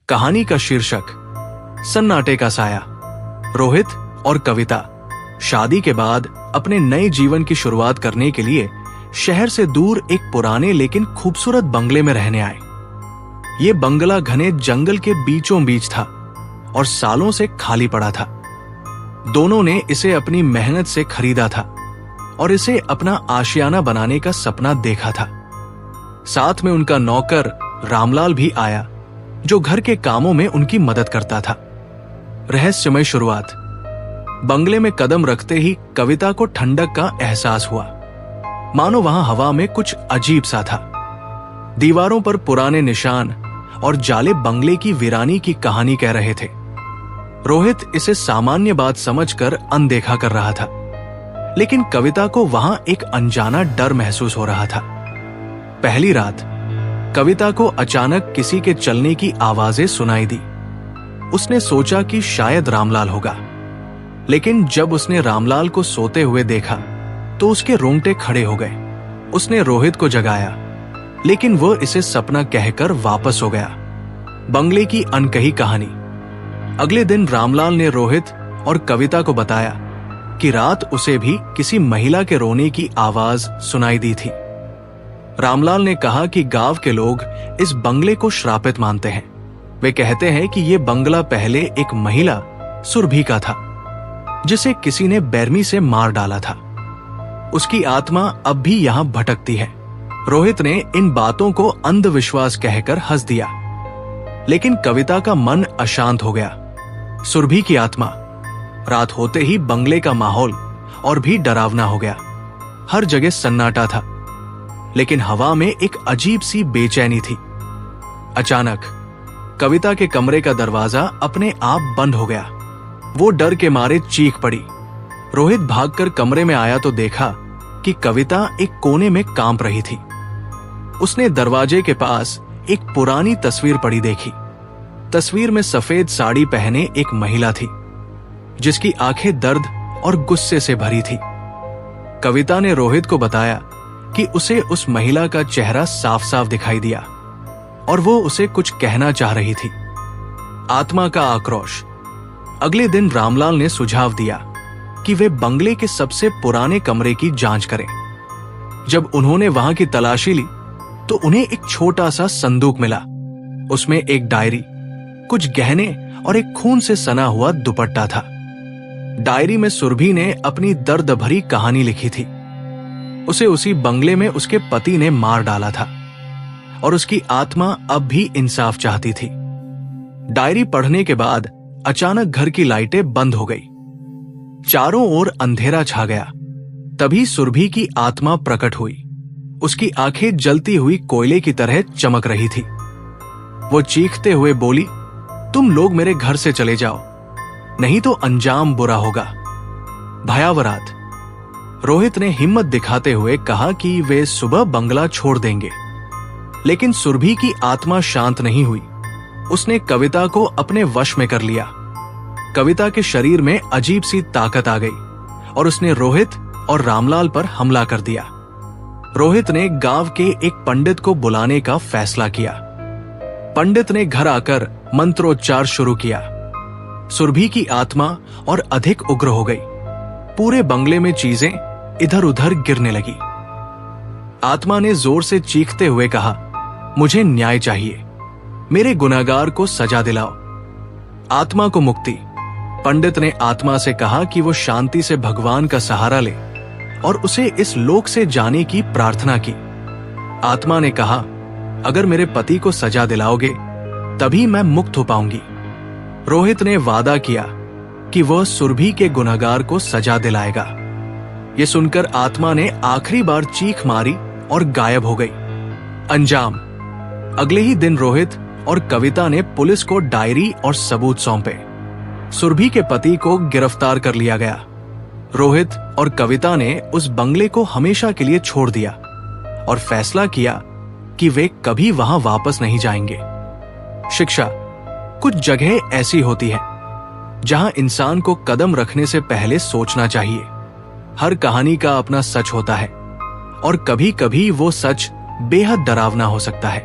कहानी का शीर्षक सन्नाटे का साया। रोहित और कविता शादी के बाद अपने नए जीवन की शुरुआत करने के लिए शहर से दूर एक पुराने लेकिन खूबसूरत बंगले में रहने आए। ये बंगला घने जंगल के बीचों बीच था और सालों से खाली पड़ा था। दोनों ने इसे अपनी मेहनत से खरीदा था और इसे अपना आशियाना बनाने का सपना देखा था। साथ में उनका नौकर रामलाल भी आया, जो घर के कामों में उनकी मदद करता था। रहस्यमय शुरुआत। बंगले में कदम रखते ही कविता को ठंडक का एहसास हुआ, मानो वहां हवा में कुछ अजीब सा था। दीवारों पर पुराने निशान और जाले बंगले की वीरानी की कहानी कह रहे थे। रोहित इसे सामान्य बात समझकर अनदेखा कर रहा था, लेकिन कविता को वहां एक अनजाना डर महसूस हो रहा था। पहली रात कविता को अचानक किसी के चलने की आवाजें सुनाई दी। उसने सोचा कि शायद रामलाल होगा, लेकिन जब उसने रामलाल को सोते हुए देखा तो उसके रोंगटे खड़े हो गए। उसने रोहित को जगाया, लेकिन वह इसे सपना कहकर वापस हो गया। बंगले की अनकही कहानी। अगले दिन रामलाल ने रोहित और कविता को बताया कि रात उसे भी किसी महिला के रोने की आवाज सुनाई दी थी। रामलाल ने कहा कि गांव के लोग इस बंगले को श्रापित मानते हैं। वे कहते हैं कि यह बंगला पहले एक महिला सुरभि का था, जिसे किसी ने बेरमी से मार डाला था। उसकी आत्मा अब भी यहां भटकती है। रोहित ने इन बातों को अंधविश्वास कहकर हंस दिया, लेकिन कविता का मन अशांत हो गया। सुरभि की आत्मा। रात होते ही बंगले का माहौल और भी डरावना हो गया। हर जगह सन्नाटा था, लेकिन हवा में एक अजीब सी बेचैनी थी। अचानक कविता के कमरे का दरवाजा अपने आप बंद हो गया। वो डर के मारे चीख पड़ी। रोहित भागकर कमरे में आया तो देखा कि कविता एक कोने में कांप रही थी। उसने दरवाजे के पास एक पुरानी तस्वीर पड़ी देखी। तस्वीर में सफेद साड़ी पहने एक महिला थी, जिसकी आंखें दर्द और गुस्से से भरी थी। कविता ने रोहित को बताया कि उसे उस महिला का चेहरा साफ साफ दिखाई दिया और वो उसे कुछ कहना चाह रही थी। आत्मा का आक्रोश। अगले दिन रामलाल ने सुझाव दिया कि वे बंगले के सबसे पुराने कमरे की जांच करें। जब उन्होंने वहां की तलाशी ली तो उन्हें एक छोटा सा संदूक मिला। उसमें एक डायरी, कुछ गहने और एक खून से सना हुआ दुपट्टा था। डायरी में सुरभि ने अपनी दर्द भरी कहानी लिखी थी। उसे उसी बंगले में उसके पति ने मार डाला था और उसकी आत्मा अब भी इंसाफ चाहती थी। डायरी पढ़ने के बाद अचानक घर की लाइटें बंद हो गई। चारों ओर अंधेरा छा गया। तभी सुरभि की आत्मा प्रकट हुई। उसकी आंखें जलती हुई कोयले की तरह चमक रही थी। वो चीखते हुए बोली, तुम लोग मेरे घर से चले जाओ, नहीं तो अंजाम बुरा होगा। भयावह रात। रोहित ने हिम्मत दिखाते हुए कहा कि वे सुबह बंगला छोड़ देंगे, लेकिन सुरभि की आत्मा शांत नहीं हुई। उसने कविता को अपने वश में कर लिया। कविता के शरीर में अजीब सी ताकत आ गई और उसने रोहित और रामलाल पर हमला कर दिया। रोहित ने गांव के एक पंडित को बुलाने का फैसला किया। पंडित ने घर आकर मंत्रोच्चार शुरू किया। सुरभि की आत्मा और अधिक उग्र हो गई। पूरे बंगले में चीजें इधर उधर गिरने लगी। आत्मा ने जोर से चीखते हुए कहा, मुझे न्याय चाहिए, मेरे गुनाहगार को सजा दिलाओ। आत्मा को मुक्ति। पंडित ने आत्मा से कहा कि वो शांति से भगवान का सहारा ले और उसे इस लोक से जाने की प्रार्थना की। आत्मा ने कहा, अगर मेरे पति को सजा दिलाओगे तभी मैं मुक्त हो पाऊंगी। रोहित ने वादा किया कि वह सुरभि के गुनाहगार को सजा दिलाएगा। यह सुनकर आत्मा ने आखिरी बार चीख मारी और गायब हो गई। अंजाम। अगले ही दिन रोहित और कविता ने पुलिस को डायरी और सबूत सौंपे। सुरभि के पति को गिरफ्तार कर लिया गया। रोहित और कविता ने उस बंगले को हमेशा के लिए छोड़ दिया और फैसला किया कि वे कभी वहां वापस नहीं जाएंगे। शिक्षा। कुछ जगह ऐसी होती है जहां इंसान को कदम रखने से पहले सोचना चाहिए। हर कहानी का अपना सच होता है और कभी कभी वो सच बेहद डरावना हो सकता है।